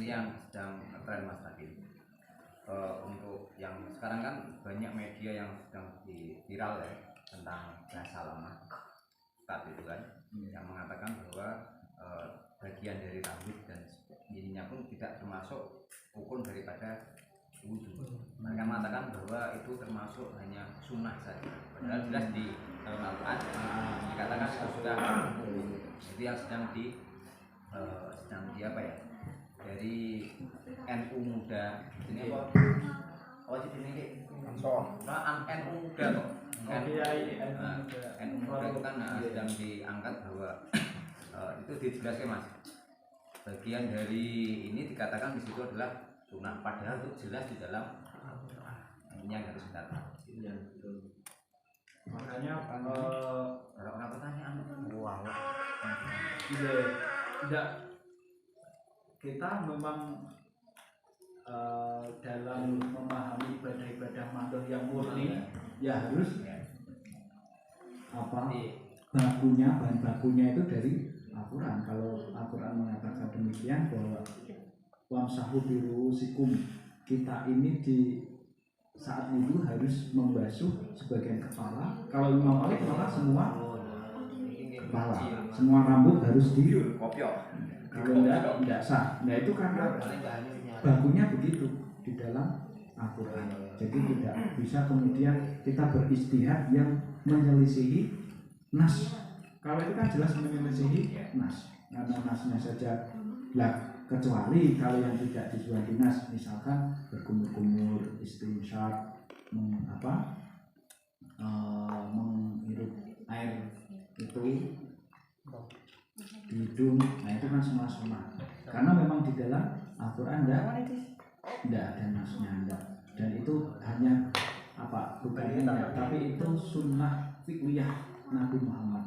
yang sedang tren Mas tadi. Untuk yang sekarang kan banyak media yang sedang viral ya tentang bahasa lama saat itu kan, yang mengatakan bahwa bagian dari rambut dan ininya pun tidak termasuk rukun daripada wudhu. Mereka mengatakan bahwa itu termasuk hanya sunnah saja, padahal jelas di dalam Al-Quran dikatakan itu sudah itu yang sedang di apa ya, dari NU muda ini apa? Wajib ini NU muda kok. NU muda itu kan sedang diangkat bahwa itu dijelaskan Mas. Bagian dari ini dikatakan di situ adalah sunnah, padahal itu jelas di dalam ini yang harus kita tahu. Iya betul. Makanya orang pertanyaan wow. Tidak, kita memang dalam memahami ibadah-ibadah mandor yang murni ya harus bahan bakunya itu dari Al-Quran. Kalau Al-Quran mengatakan demikian bahwa wamsahu biruusikum, kita ini di saat wudhu harus membasuh sebagian kepala. Kalau Imam Malik malah semua kepala, semua rambut harus kopiok. Kalau tidak sah. Nah itu karena bakunya begitu di dalam Al-Quran. Jadi tidak bisa kemudian kita beristihad yang menyelisihi nas. Kalau itu kan jelas menyelisihi nas, karena nasnya saja lah. Kecuali kalau yang tidak dijual dinas, misalkan berkumur-kumur, istinsyaq, menghirup air itu di hidung, nah itu kan semua sunnah. Karena memang di dalam Al-Quran tidak ada nasnya, dan itu hanya bukan hanya, tapi itu sunnah fiqhiyah Nabi Muhammad.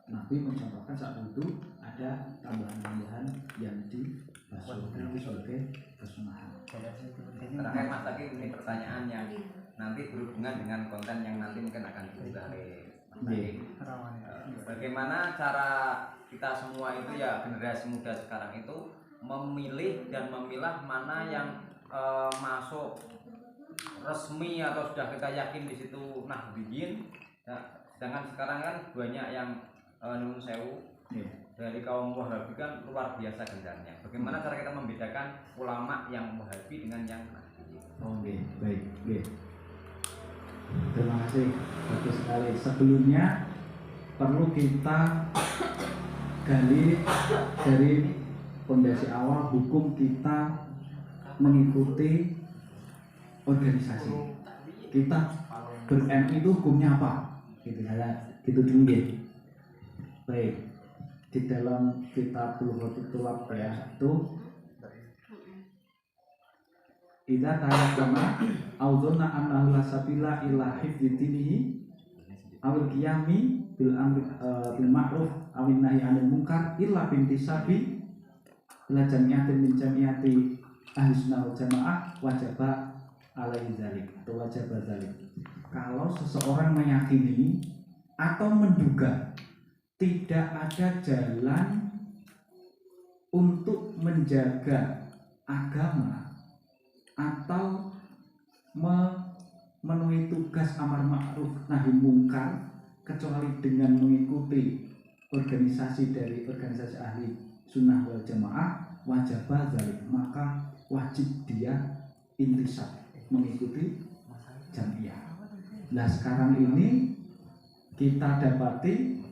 Nabi mencontohkan saat itu ada tambahan-tambahan yang dibasuh, itu sebagai kesunahan. Terakhir Mas lagi ini pertanyaan yang nanti berhubungan dengan konten yang nanti mungkin akan diunggah oleh Mas Lagi. Bagaimana cara kita semua itu ya, generasi muda sekarang itu memilih dan memilah mana yang masuk resmi atau sudah kita yakin di situ nahdiyin. Nah, sedangkan sekarang kan banyak yang nun sewu dari kaum Wahabi kan luar biasa gencarnya. Bagaimana cara kita membedakan ulama yang Wahabi dengan yang nahdiyin? Baik. Terima kasih, bagus sekali. Sebelumnya perlu kita gali dari fondasi awal hukum kita mengikuti organisasi. Kita ber-MI itu hukumnya apa? Gitu dulu ya. Baik, di dalam kitab Bulughul Tulab ya itu idza tayakkama audhunna annahu la sabila illa hifdzi dinihi awil qiyami bil amri bil ma'ruf awin nahyi 'anil munkar illa bintisabi ila jami'atin min jami'ati ahli sunnah wal jamaah wajaba alaihi dzalik atau wajaba dzalik. Kalau seseorang meyakini atau menduga tidak ada jalan untuk menjaga agama atau memenuhi tugas amar ma'ruf nahi mungkar kecuali dengan mengikuti organisasi dari organisasi ahli sunnah wal jamaah wajib dzalik, maka wajib dia intisab mengikuti jamiah. Nah sekarang ini kita dapati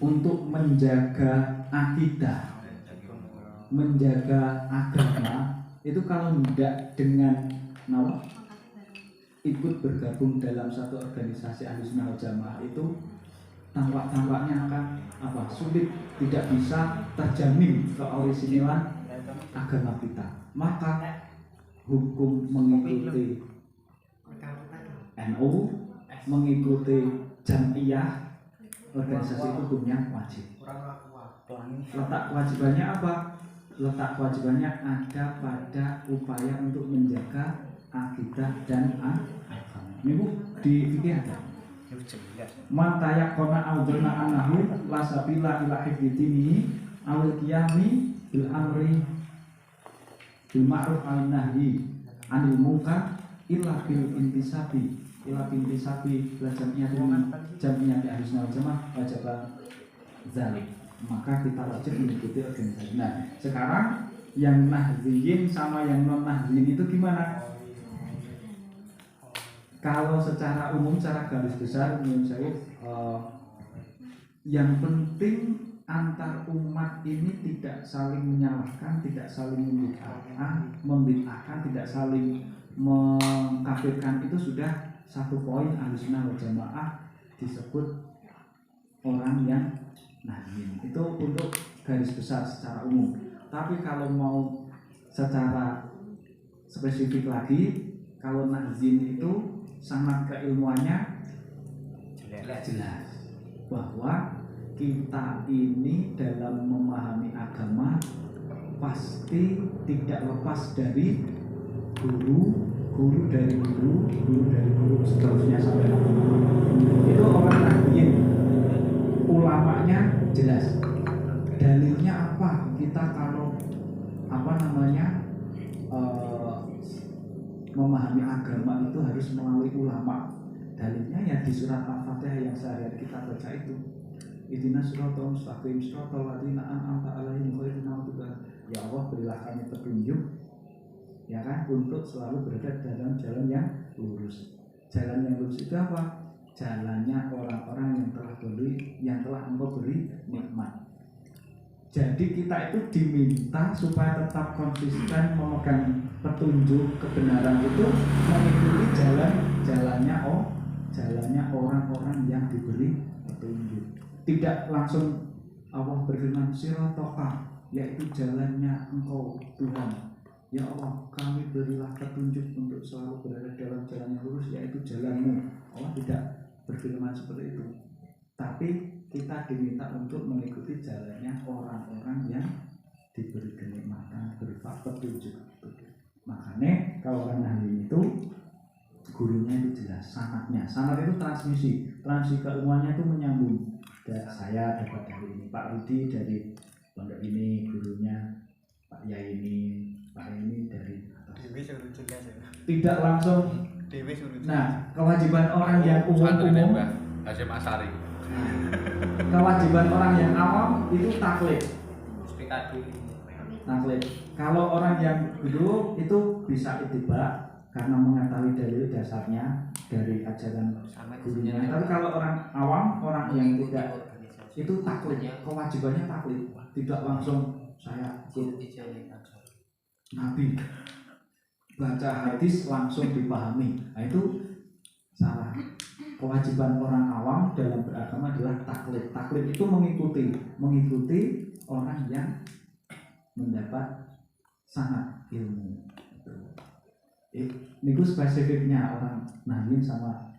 untuk menjaga akidah, menjaga agama itu kalau tidak dengan ikut bergabung dalam satu organisasi ahli sunnah wal jamaah itu tampak-tampaknya akan sulit, tidak bisa terjamin keoriginalan agama kita. Maka hukum mengikuti NU, mengikuti jamiah, organisasi itu hukumnya wajib. Letak kewajibannya apa? Letak kewajibannya ada pada upaya untuk menjaga akidah dan agama. Ini di fikih ada. Man tayaqqana audhna annahu la sabila ila hifdzi dinihi awil qiyami bil amri bil ma'ruf aw nahyi anil munkar illa bil intisabi jamnya di ahli sunnah wal jamaah wajib zalik, maka kita wajib mengikuti organisasi. Nah sekarang yang nahziyin sama yang non nahziyin itu gimana? Kalau secara umum, secara garis besar menurut saya yang penting antar umat ini tidak saling menyalahkan, tidak saling membid'ahkan, tidak saling mengkafirkan. Itu sudah satu poin ahlussunnah wal jamaah disebut orang yang nahyin. Itu untuk garis besar secara umum. Tapi kalau mau secara spesifik lagi, kalau nahyin itu sangat keilmuannya jelas bahwa kita ini dalam memahami agama pasti tidak lepas dari guru dari guru dari guru seterusnya sampai itu orang nahyin. Ulamanya jelas, dalilnya apa? Kita kalau memahami agama itu harus melalui ulama. Dalilnya ya di surat Al-Fatihah yang sehari-hari kita baca itu. Ihdinas siratal mustaqim siratal ladzina an'amta 'alaihim ghairil maghdubi 'alaihim. Ya Allah, berilah kami petunjuk, ya kan, untuk selalu berada dalam jalan yang lurus. Jalan yang lurus itu apa? Jalannya orang-orang yang telah Engkau beri nikmat. Jadi kita itu diminta supaya tetap konsisten memegang petunjuk kebenaran itu, mengikuti jalannya orang-orang yang diberi petunjuk. Tidak langsung Allah berfirman siratoka, yaitu jalannya Engkau Tuhan. Ya Allah, kami berilah petunjuk untuk selalu berada dalam jalan yang lurus, yaitu jalanmu. Allah tidak berfirman seperti itu. Tapi kita diminta untuk mengikuti jalannya orang-orang yang diberi kenikmatan berupa petunjuk. Makanya kalau orang nahyin itu gurunya itu jelas, sanadnya. Sanad itu transmisi keilmuannya itu menyambung. Saya dapat dari ini, Pak Rudi dari pondok ini, gurunya Pak Yai ini, Pak ini dari atas. Tidak langsung. Nah, kewajiban orang yang umum Hasyim Asari. Kewajiban orang yang awam itu taklid. Kalau orang yang dulu itu bisa ittiba karena mengetahui dalil dasarnya dari ajaran gurunya. Tapi kalau orang awam, orang yang tidak, itu taklid. Kewajibannya taklid. Tidak langsung saya ikut Nabi, baca hadis langsung dipahami. Nah itu salah. Kewajiban orang awam dalam beragama adalah taklid. Taklid itu mengikuti orang yang mendapat sanad ilmu. Ini spesifiknya orang nahyin sama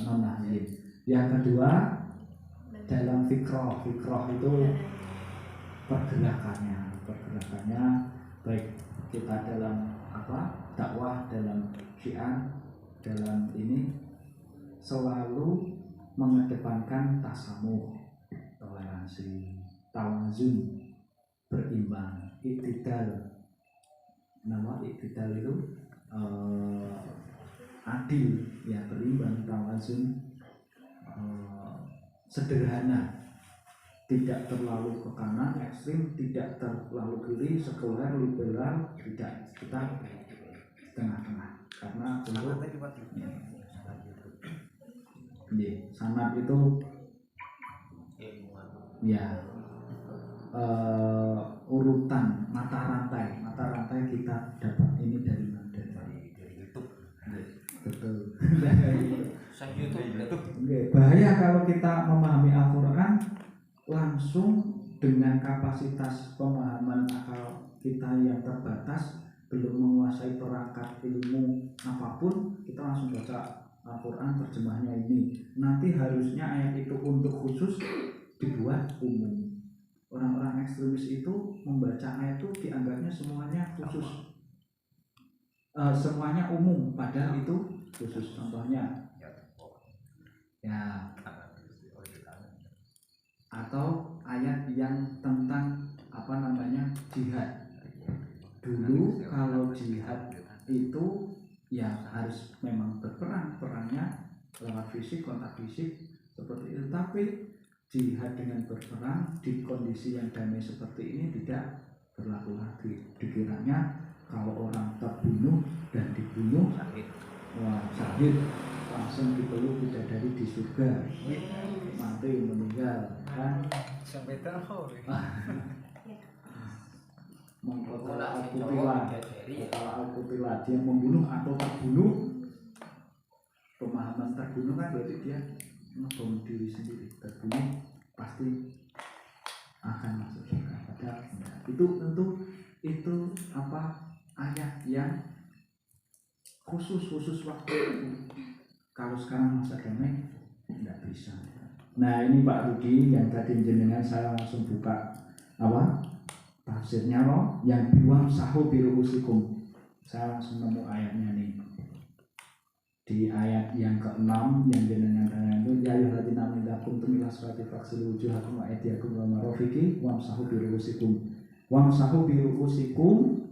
non nahyin. Yang kedua, dalam fikroh itu pergerakannya baik kita dalam dakwah, dalam syiar, dalam ini selalu mengedepankan tasamuh, toleransi, tawazun, berimbang, iktidal. Nama iktidal itu adil, ya, berimbang, tawazun, sederhana, tidak terlalu ke kanan ekstrim, tidak terlalu kiri sekuler liberal, tidak, kita tengah-tengah. Karena untuk sanad itu ya urutan mata rantai kita dapat ini dari mana? Dari YouTube. Betul. Bahaya kalau kita memahami Al-Quran langsung dengan kapasitas pemahaman akal kita yang terbatas, belum menguasai perangkat ilmu apapun, kita langsung baca Al-Quran terjemahnya ini. Nanti harusnya ayat itu untuk khusus dibuat umum. Orang-orang ekstremis itu membaca ayat itu dianggapnya semuanya khusus, semuanya umum, padahal itu khusus. Contohnya ya, atau ayat yang tentang jihad. dulu kalau jihad itu ya harus memang berperang, perangnya lewat fisik, kontak fisik seperti itu. Tapi jihad dengan berperang di kondisi yang damai seperti ini tidak berlaku lagi. Dikiranya kalau orang terbunuh dan dibunuh, wah syahid, langsung dipeluk bidadari di surga, mati meninggal kan. Sampai tahu. Mengkotola al-kutila dia membunuh atau terbunuh. Pemahaman terbunuh kan berarti dia membunuh diri sendiri. Terbunuh pasti akan masuk surga. Padahal itu tentu itu ayat yang khusus waktu itu. Kalau sekarang masa damai tidak bisa. Nah ini Pak Rudi yang tadi jenengan saya langsung buka tafsirnya loh, yang biwam sahu biruusikum. Saya langsung nemu ayatnya nih di ayat yang ke-6 yang jenengan tanya itu, ya ayyuhalladzina amanu idza qumtum ila sholati faghsilu wujuhakum wa aydiyakum wa marafiqi wamsahu biruusikum. Wamsahu biruusikum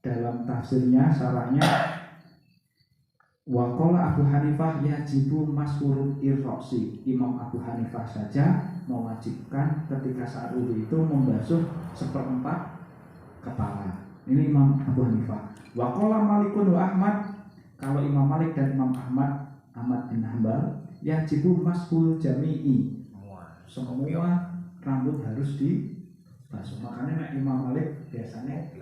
dalam tafsirnya syarahnya wa qala Abu Hanifah yajibu mas'urul irroksi. Imam Abu Hanifah saja mewajibkan ketika saat wudu itu membasuh 1/4 kepala. Ini Imam Abu Hanifah. Wa qala Malikun wa Ahmad, kalau Imam Malik dan Imam Ahmad bin Hanbal yajibu mas'ul jami'i. Semua rambut harus dibasuh. Makanya Imam Malik biasanya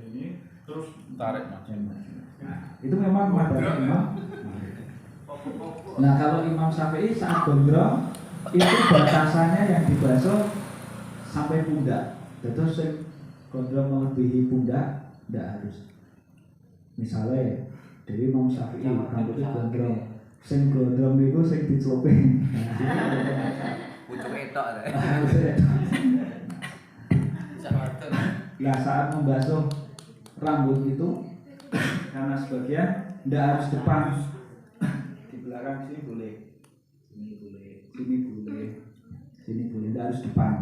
ini terus tarik macam. Nah, itu memang madhab Imam. Nah, kalau Imam Syafi'i saat gondrong itu batasannya yang dibasuh sampai pundak. Terus yang gondrong melebihi pundak tidak harus. Misalnya dari Imam Syafi'i rambutnya gondrong, sing gondrong itu sing dicelupin. Pucuk etok. Nah, saat membasuh rambut itu karena sebagian tidak harus depan, di belakang sini boleh, sini boleh, tidak harus depan,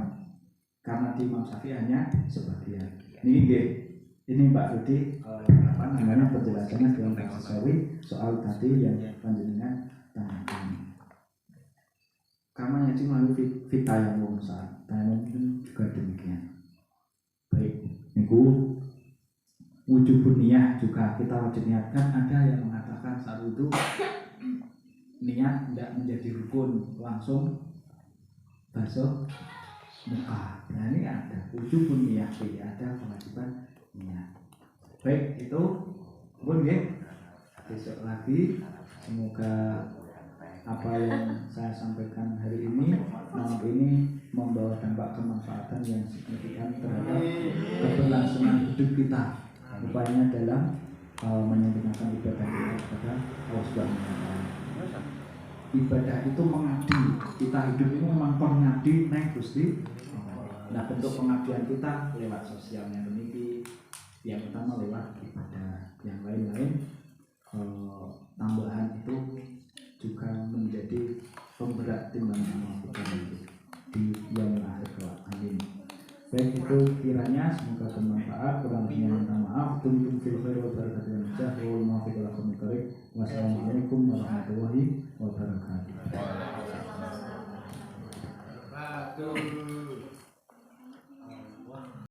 karena di Imam Syafi'i hanya sebagian. Ini Pak Rudi penjelasannya dalam aksesoris soal tadi yang panjenengan tanyakan. Karena yang cuma fita yang saat tayamum juga demikian. Baik, niku wujud niat juga kita wajib niatkan. Ada yang mengatakan saat itu niat tidak menjadi rukun, langsung basuh muka. Nah ini ada wujud niat, ada kewajiban niat. Baik, itu pun ya. Besok lagi semoga apa yang saya sampaikan hari ini malam ini membawa dampak kemanfaatan yang signifikan terhadap keberlangsungan hidup kita. Upayanya dalam menyempurnakan ibadah kita kepada Allah Subhanahu wa Ta'ala. Ibadah itu mengabdi. Kita hidup ini memang pengabdi neng Gusti. Nah, bentuk pengabdian kita lewat sosialnya demikian. Yang utama lewat ibadah. Yang lain-lain tambahan itu juga menjadi pemberat timbangan amal kita di yang akhir kelak. Amin. Baik, itu kiranya semoga bermanfaat. Kurang lebihnya minta maaf. Tumtum fil khair wa barakatuh wa najah wa muwaffiq ila aqwamit thoriq. Wassalamualaikum warahmatullahi wabarakatuh.